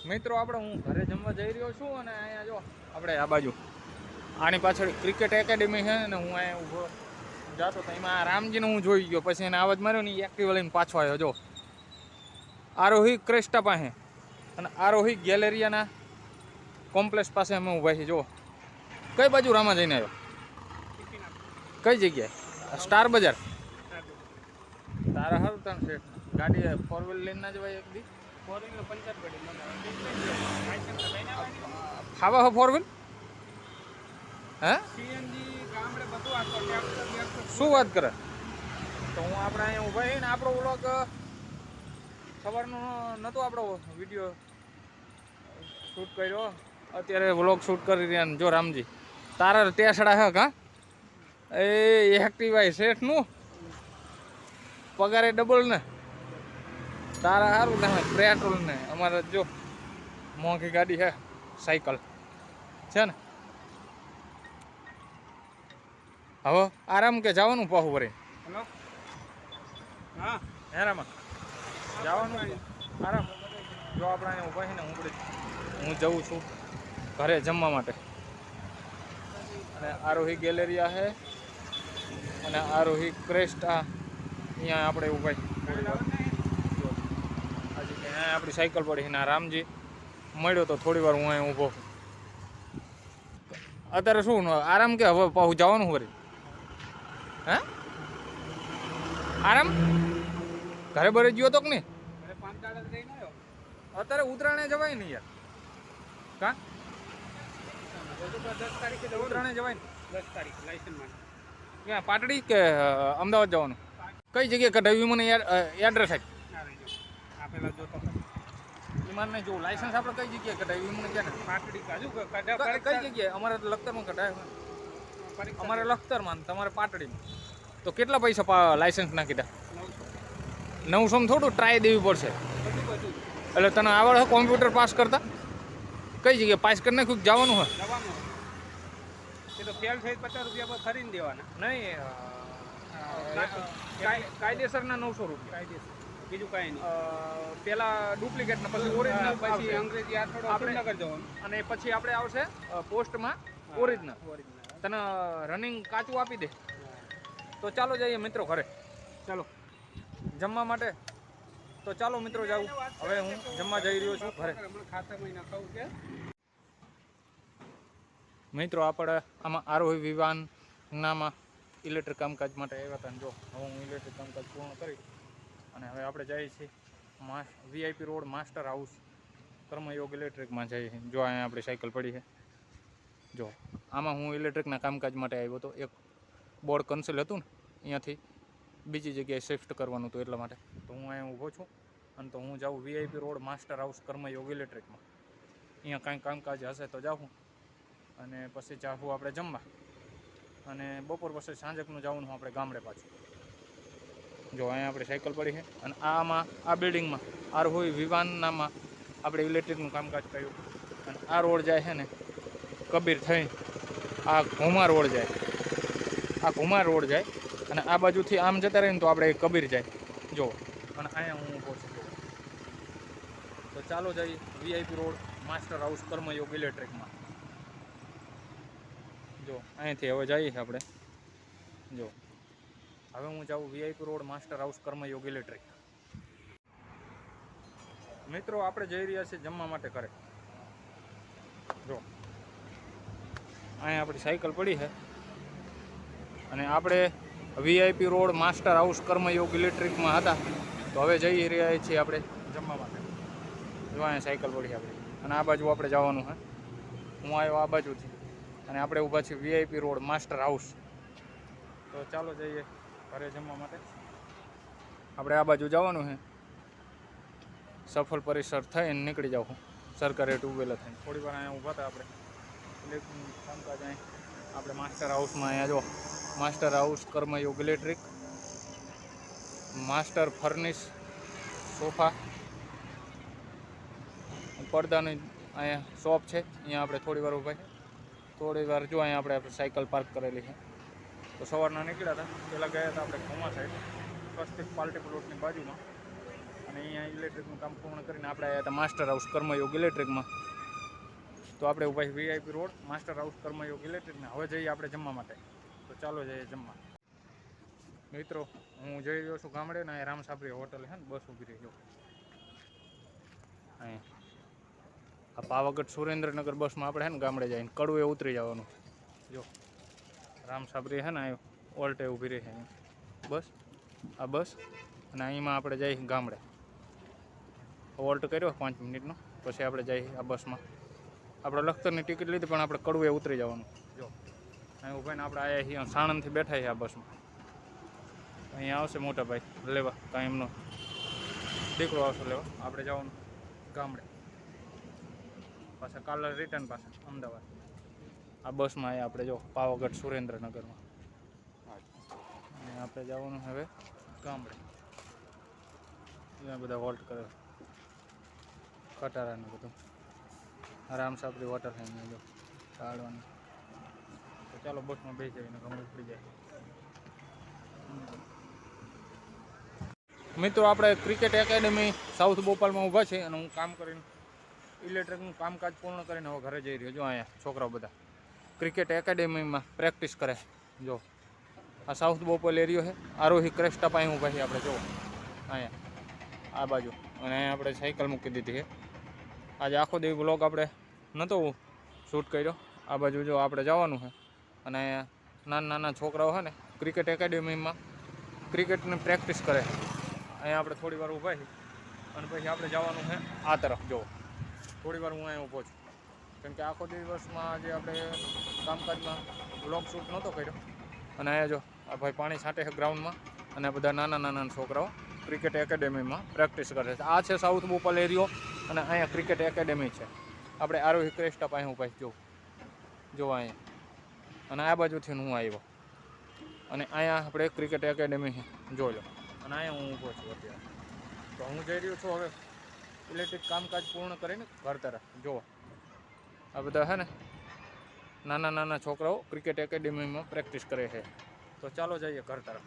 મિત્રો આપણે હું ઘરે જમવા જઈ રહ્યો છું અને અહીંયા જો આપણે આ બાજુ આની પાછળ ક્રિકેટ એકેડેમી છે ને હું અહીંયા ઊભો જાતો તો એમાં રામજીને હું જોઈ ગયો પછી એને અવાજ માર્યો ને એક્ટિવા લઈને પાછો આવ્યો જો આરોહી ક્રેસ્ટા પાસે અને આરોહી ગેલેરિયાના કોમ્પ્લેક્સ પાસે અમે ઊભા છીએ જો કઈ બાજુ રામા જઈને આવ્યો કઈ જગ્યાએ સ્ટાર બજાર તારા સારું તને શેઠ ગાડી ફોર વ્હીલ લઈને ના જવાય એક દી ફોર વ્હીલર પંચર પડી ખાવા હો ફોર વ્હીલ હે સીએનજી ગામડે બધું આપતો ટ્રેક્ટર શું વાત કરે તો હું આપણે અહીંયા ઊભા છીએ ને આપણો વ્લોગ સવારનો નહોતો આપણો વિડીયો શૂટ કર્યો અત્યારે વ્લોગ શૂટ કરી રહ્યા ને જો રામજી તારા ટેસડા હે કા એ એક્ટિવા શેઠનું પગારે ડબલ ને તારા સારું ને પેટ્રોલ ને અમારે જો મોંઘી ગાડી છે સાયકલ છે ને હવે આરામ કે જવાનું પાછું ભરે હેલો હા હેરામાં જવાનું આરામ જો આપણે અહીંયા ઊભા છે ને હું જઉં છું ઘરે જમવા માટે અને આરોહી ગેલેરિયા છે અને આરોહી ક્રેસ્ટ અહીંયા આપણે ઊભા જો હજી અહીંયા આપણી સાયકલ પડી ના રામજી મળ્યો તો થોડી વાર હું અહીંયા ઊભો અત્યારે શું આરામ કે હવે પાછું જવાનું વળી હે આરામ ઘરે બરે ગયો તો કે નહીં અરે 5 દાડા જઈને આવ્યો અત્યારે ઉત્તરાયણે જવાય ને યાર કા 10 તારીખે ઉત્તરાયણે જવાય ને 10 તારીખ લાયસન્સ માટે ક્યાં પાટડી કે અમદાવાદ જવાનું કઈ જગ્યાએ કઢાવ્યું મને એડ્રેસ આપ આપેલા જોતો મને જો લાયસન્સ આપણે કઈ જગ્યાએ કઢાવ્યું મને ક્યાં પાટડી કાજુ કઈ જગ્યાએ અમારે લખતરમાં કઢાવ્યું અમારે લખતરમાં તમારે પાટડીમાં તો કેટલા પૈસા લાયસન્સ ના કીધા 900 થોડું ટ્રાય દેવી પડશે બધું એટલે તને આવડે છે કોમ્પ્યુટર પાસ કરતા કઈ જગ્યાએ પાસ કરી નાખ્યું જવાનું હોય જવાનું એ તો ફેલ થઈ 50 રૂપિયા પર ખરીને દેવાના નહીં કાયદેસરના 900 રૂપિયા કાયદેસર બીજું કાંઈ નહીં પેલા ડુપ્લિકેટ ને પછી ઓરિજિનલ પછી અંગ્રેજી આ થોડો શ્રીનગર જવાનું અને પછી આપણે આવશે પોસ્ટમાં ઓરિજિનલ તને રનિંગ કાચું આપી દે તો ચાલો જઈએ મિત્રો ઘરે ચાલો જમવા માટે તો ચાલો મિત્રો જાઉં હવે હું જમવા જઈ રહ્યો છું ઘરે ખાતામાં નાખાવું છે મિત્રો આપણે આમાં આરોહી વિવાનનામાં ઇલેક્ટ્રિક કામકાજ માટે આવ્યા હતા જો હવે હું ઇલેક્ટ્રિક કામકાજ પૂર્ણ કરી અને હવે આપણે જઈએ છીએ VIP road master house Karmayog ઇલેક્ટ્રિકમાં જઈએ છીએ જો અહીંયા આપણી સાયકલ પડી છે જો આમાં હું ઇલેક્ટ્રિકના કામકાજ માટે આવ્યો હતો એક બોર્ડ કન્સેલ હતું ને અહીંયાથી બીજી જગ્યાએ શિફ્ટ કરવાનું હતું એટલા માટે તો હું અહીંયા ઊભો છું અને તો હું જાઉં VIP road master house Karmayog ઇલેક્ટ્રિકમાં અહીંયા કાંઈ કામકાજ હશે તો જાઉં અને પછી જાઉં આપણે જમવા અને બપોર પછી સાંજકનું જવાનું આપણે ગામડે પાછું જો અહીંયા આપણી સાયકલ પડી છે અને આમાં આ બિલ્ડિંગમાં આરોહી વિવાનનામાં આપણે ઇલેક્ટ્રિકનું કામકાજ કર્યું અને આ રોડ જાય છે ને કબીર થઈ આ ઘુમા રોડ જાય અને આ બાજુથી આમ જતા રહીને તો આપણે કબીર જાય જો અને અહીંયા હું ઊભો છું તો ચાલો જઈએ VIP road master house Karmayog ઇલેક્ટ્રિકમાં જો અહીંથી હવે જઈએ આપણે જો હવે હું જાઉં VIP road master house Karmayog electric મિત્રો આપણે જઈ રહ્યા છીએ જમવા માટે ઘરે જો અહીંયા આપણી સાયકલ પડી છે અને આપણે VIP road master house Karmayog ઇલેક્ટ્રિકમાં હતા તો હવે જઈ રહ્યા છીએ આપણે જમવા માટે જો અહીંયા સાયકલ પડી આપણી અને આ બાજુ આપણે જવાનું છે હું આવ્યો આ બાજુથી અને આપણે ઊભા છીએ વીઆઈપી રોડ માસ્ટર હાઉસ તો ચાલો જઈએ ઘરે જમવા માટે આપણે આ બાજુ જવાનું છે સફળ પરિસર થઈને નીકળી જાઉં સરકારી ટ્યુબવેલ થઈને થોડી વાર અહીંયા ઊભા હતા આપણે ઇલેક્ટ્રિક કામકાજ અહીં આપણે માસ્ટર હાઉસમાં અહીંયા જો master house Karmayog electric master furnish sofa પડદાની અહીંયા શોપ છે અહીંયા આપણે થોડી વાર ઊભા થોડી વાર જો અહીંયા આપણે સાયકલ પાર્ક કરેલી છે તો સવારના નીકળ્યા હતા પહેલાં ગયા હતા આપણે ઘુમા સાઈડ સ્વસ્તિક પાર્ટી પ્લોટની બાજુમાં અને અહીંયા ઇલેક્ટ્રિકનું કામ પૂર્ણ કરીને આપણે આવ્યા હતા માસ્ટર હાઉસ કર્મયોગ ઇલેક્ટ્રિકમાં. તો આપણે ઉભા વીઆઈપી રોડ માસ્ટર હાઉસ કર્મયોગ ઇલેક્ટ્રિકને હવે જઈએ આપણે જમવા માટે. તો ચાલો જઈએ જમવા. મિત્રો હું જઈ રહ્યો છું ગામડે ને રામ સાબરી હોટલ છે ને બસ ઊભી રહી ગયો અહીંયા. આ પાવાગઢ સુરેન્દ્રનગર બસમાં આપણે છે ને ગામડે જઈને કડુએ ઉતરી જવાનું. જો રામ સાબરી છે ને અહીં ઓલ્ટે ઊભી રહી છે અહીંયા બસ. આ બસ અને અહીંમાં આપણે જઈએ ગામડે. ઓલ્ટ કર્યો 5 મિનિટનો પછી આપણે જઈએ આ બસમાં. આપણે લખતરની ટિકિટ લીધી પણ આપણે કડુએ ઉતરી જવાનું. જો અહીં ઉભાઈને આપણે આવ્યા છીએ સાણંદથી બેઠા છીએ આ બસમાં. અહીંયા આવશે મોટા ભાઈ લેવા કાંઈ એમનો દીકરો આવશે લેવા. આપણે જવાનું ગામડે પાછા કાલે રિટર્ન પાછા અમદાવાદ. આ બસમાં આવ્યા આપણે જો પાવાગઢ સુરેન્દ્રનગરમાં. અને આપણે જવાનું હવે ગામડે. બધા વોલ્ટ કરે ખટારાનું બધું. રામ સાબરી હોટલ છે અહીંયા જો કાઢવાની. તો ચાલો બસમાં બેસી જઈને ગમે પડી જાય. મિત્રો આપણે ક્રિકેટ એકેડમી સાઉથ બોપાલમાં ઊભા છે અને હું કામ કરીને ઇલેક્ટ્રિકનું કામકાજ પૂર્ણ કરીને હવે ઘરે જઈ રહ્યો. જો અહીંયા છોકરાઓ બધા ક્રિકેટ એકેડમીમાં પ્રેક્ટિસ કરે. જો આ સાઉથ બોપલ એરિયો છે. આરોહી ક્રેસ્ટા પાસે ઊભા છીએ આપણે. જો અહીંયા આ બાજુ અને અહીંયા આપણે સાયકલ મૂકી દીધી છે. આજે આખો દિવસ બ્લોગ આપણે નહોતો શૂટ કર્યો. આ બાજુ જો આપણે જવાનું છે અને અહીંયા નાના છોકરાઓ છે ને ક્રિકેટ એકેડમીમાં ક્રિકેટની પ્રેક્ટિસ કરે. અહીંયા આપણે થોડી વાર ઊભા છીએ અને પછી આપણે જવાનું છે આ તરફ. જો થોડી વાર હું અહીંયા ઊભો છું કેમ કે આખો દિવસમાં આજે આપણે કામકાજમાં બ્લોગ શૂટ નહોતો કર્યો. અને અહીંયા જો આ ભાઈ પાણી છાંટે છે ગ્રાઉન્ડમાં અને બધા નાના છોકરાઓ ક્રિકેટ એકેડમીમાં પ્રેક્ટિસ કરે છે. આ છે સાઉથ બોપલ એરિયો અને અહીંયા ક્રિકેટ એકેડમી છે. આપણે આરોહી ક્રેસ્ટા પાસે ઊભા છીએ. જો અહીંયા અને આ બાજુથી હું આવ્યો અને અહીંયા આપણે ક્રિકેટ એકેડમી જોઈ લો. અને અહીંયા હું ઊભો છું અત્યારે. તો હું જઈ રહ્યો છું હવે ઇલેક્ટ્રિક કામકાજ પૂર્ણ કરીને ઘર તરફ. જુઓ આ બધા છે ને નાના છોકરાઓ ક્રિકેટ એકેડમીમાં પ્રેક્ટિસ કરે છે. તો ચાલો જઈએ ઘર તરફ.